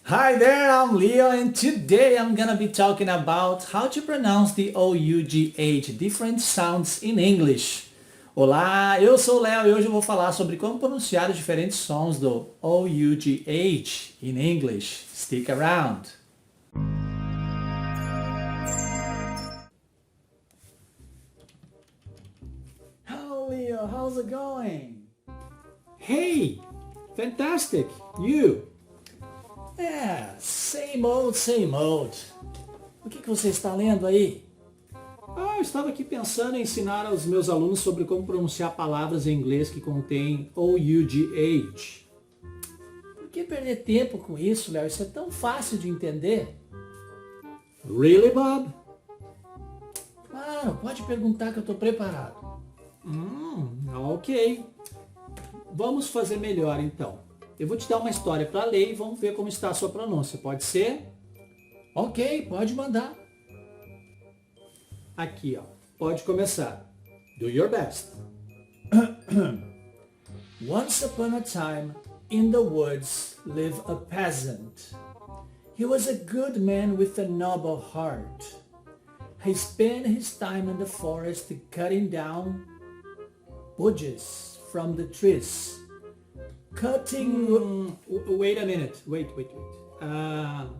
Hi there, I'm Leo and today I'm gonna be talking about how to pronounce the OUGH, different sounds in English. Olá, eu sou o Léo e hoje eu vou falar sobre como pronunciar os diferentes sons do OUGH in English. Stick around. Hello Leo, how's it going? Hey, fantastic. You? Yeah, same old, same old. O que você está lendo aí? Eu estava aqui pensando em ensinar aos meus alunos sobre como pronunciar palavras em inglês que contêm OUGH. Por que perder tempo com isso, Léo? Isso é tão fácil de entender. Really, Bob? Claro, pode perguntar que eu estou preparado. Ok. Vamos fazer melhor então. Eu vou te dar uma história para ler e vamos ver como está a sua pronúncia. Pode ser? Ok, pode mandar. Aqui, ó. Pode começar. Do your best. Once upon a time, in the woods, lived a peasant. He was a good man with a noble heart. He spent his time in the forest cutting down budges from the trees. Wait a minute. Wait.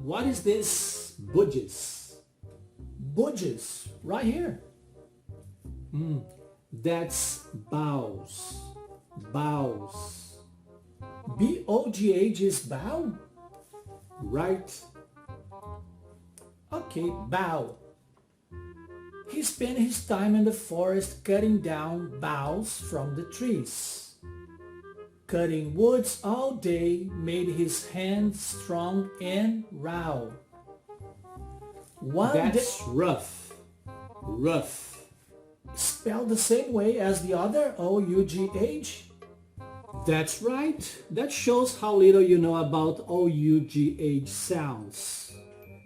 What is this budges? Budges, right here. That's boughs. Boughs. B-O-G-H is bow? Right? Okay, bow. He spent his time in the forest cutting down boughs from the trees. Cutting woods all day made his hands strong and raw. That's rough. Rough. Spelled the same way as the other, O-U-G-H? That's right. That shows how little you know about OUGH sounds.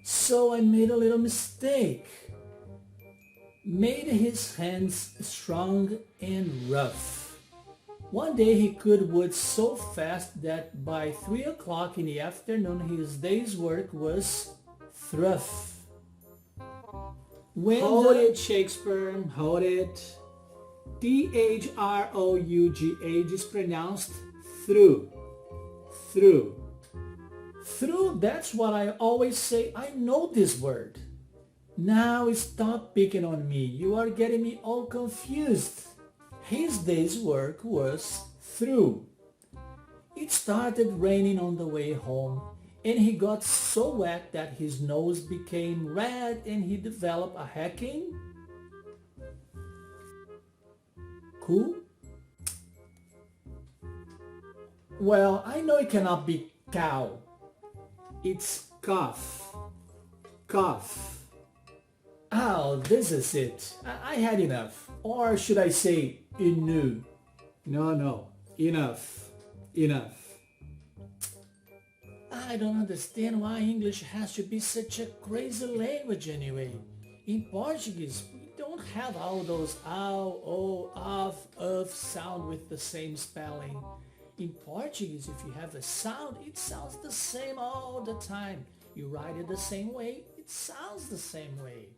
So I made a little mistake. Made his hands strong and rough. One day he cut wood so fast that by 3 o'clock in the afternoon his day's work was through. Hold it, Shakespeare. Hold it. THROUGH is pronounced through. Through. Through, that's what I always say. I know this word. Now stop picking on me. You are getting me all confused. His day's work was through. It started raining on the way home, and he got so wet that his nose became red and he developed a hacking. Cool? Well, I know it cannot be cow. It's cough. Cough. Oh, this is it. I had enough. Or should I say, enu? No. Enough. Enough. I don't understand why English has to be such a crazy language anyway. In Portuguese, we don't have all those ow, o, of sound with the same spelling. In Portuguese, if you have a sound, it sounds the same all the time. You write it the same way, it sounds the same way.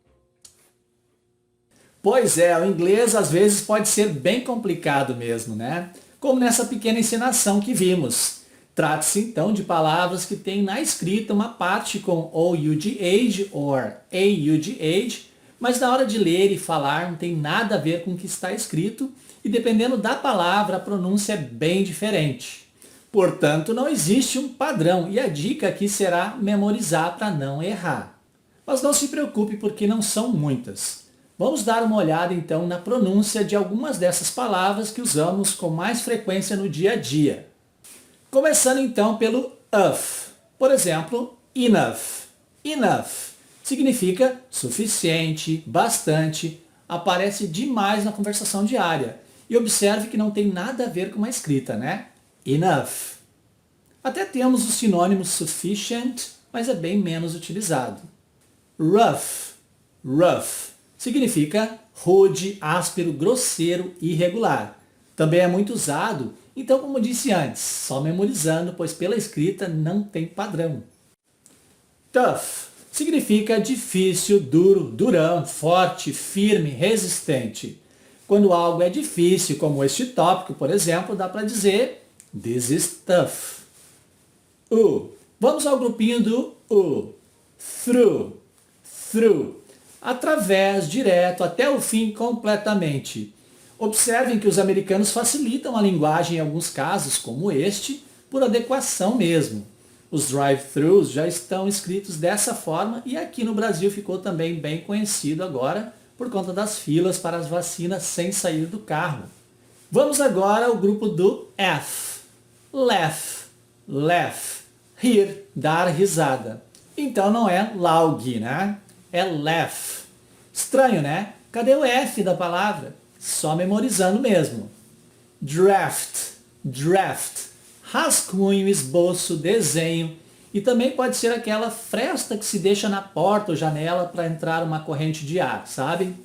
Pois é, o inglês às vezes pode ser bem complicado mesmo, né? Como nessa pequena encenação que vimos. Trata-se então de palavras que têm na escrita uma parte com OUGH ou AUGH, mas na hora de ler e falar não tem nada a ver com o que está escrito e dependendo da palavra a pronúncia é bem diferente. Portanto, não existe um padrão e a dica aqui será memorizar para não errar. Mas não se preocupe porque não são muitas. Vamos dar uma olhada então na pronúncia de algumas dessas palavras que usamos com mais frequência no dia a dia. Começando então pelo of. Por exemplo, enough. Enough significa suficiente, bastante, aparece demais na conversação diária. E observe que não tem nada a ver com a escrita, né? Enough. Até temos o sinônimo sufficient, mas é bem menos utilizado. Rough. Rough significa rude, áspero, grosseiro, irregular. Também é muito usado, então como disse antes, só memorizando, pois pela escrita não tem padrão. Tough significa difícil, duro, durão, forte, firme, resistente. Quando algo é difícil, como este tópico, por exemplo, dá para dizer this is tough. Vamos ao grupinho do through, through, através, direto, até o fim, completamente. Observem que os americanos facilitam a linguagem em alguns casos, como este, por adequação mesmo. Os drive-thrus já estão escritos dessa forma e aqui no Brasil ficou também bem conhecido agora por conta das filas para as vacinas sem sair do carro. Vamos agora ao grupo do F. Laugh, laugh, rir, dar risada. Então não é laugh, né? É laugh. Estranho, né? Cadê o F da palavra? Só memorizando mesmo. Draft, draft, rascunho, esboço, desenho. E também pode ser aquela fresta que se deixa na porta ou janela para entrar uma corrente de ar, sabe?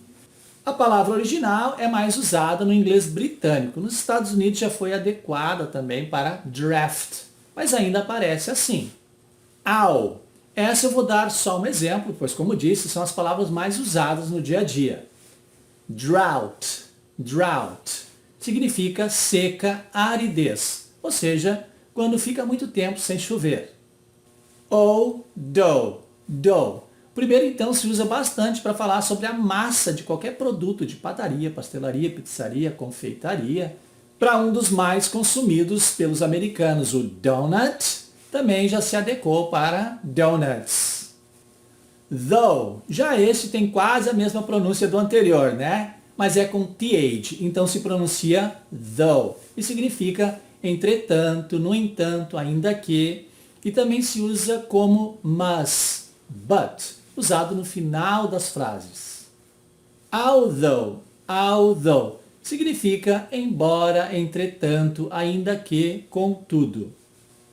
A palavra original é mais usada no inglês britânico. Nos Estados Unidos já foi adequada também para draft, mas ainda aparece assim. Owl. Essa eu vou dar só um exemplo, pois como disse, são as palavras mais usadas no dia a dia. Drought, drought, significa seca, aridez, ou seja, quando fica muito tempo sem chover. Ou dough, dough. Primeiro então se usa bastante para falar sobre a massa de qualquer produto de padaria, pastelaria, pizzaria, confeitaria. Para um dos mais consumidos pelos americanos, o donut, também já se adequou para donuts. Though, já este tem quase a mesma pronúncia do anterior, né? Mas é com th, então se pronuncia though. E significa entretanto, no entanto, ainda que. E também se usa como mas, but, usado no final das frases. Although, although, significa embora, entretanto, ainda que, contudo.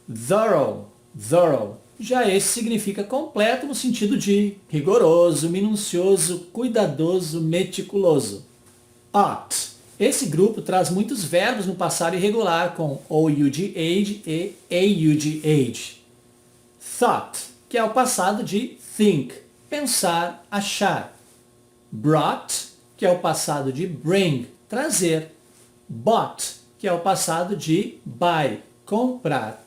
Thorough, thorough, já esse significa completo no sentido de rigoroso, minucioso, cuidadoso, meticuloso. Ought. Esse grupo traz muitos verbos no passado irregular com OUGH e AUGH. Thought, que é o passado de think, pensar, achar. Brought, que é o passado de bring, trazer. Bought, que é o passado de buy, comprar.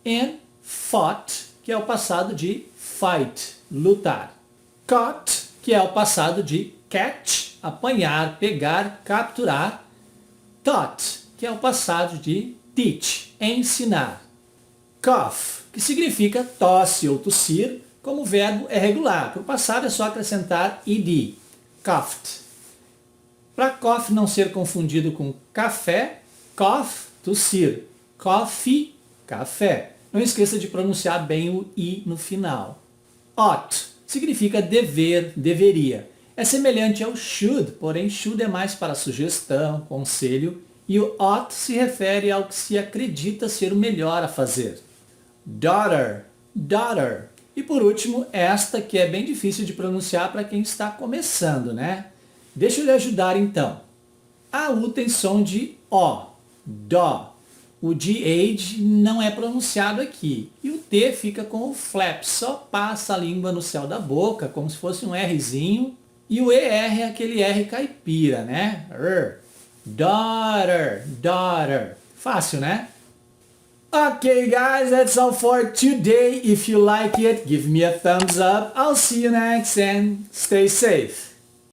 And fought, que é o passado de fight, lutar. Caught, que é o passado de catch, apanhar, pegar, capturar. Taught, que é o passado de teach, ensinar. Cough, que significa tosse ou tossir, como o verbo é regular. Para o passado é só acrescentar ed. Coughed. Para cough não ser confundido com café, cough, tossir. Coffee, café. Não esqueça de pronunciar bem o i no final. Ought significa dever, deveria. É semelhante ao should, porém should é mais para sugestão, conselho, e o ought se refere ao que se acredita ser o melhor a fazer. Daughter, daughter. E por último, esta que é bem difícil de pronunciar para quem está começando, né? Deixa eu lhe ajudar então. A U tem som de O, dó. O GH não é pronunciado aqui. E o T fica com o flap, só passa a língua no céu da boca, como se fosse um Rzinho. E o ER é aquele R caipira, né? Daughter, daughter. Fácil, né? Okay guys, that's all for today. If you like it, give me a thumbs up. I'll see you next and stay safe.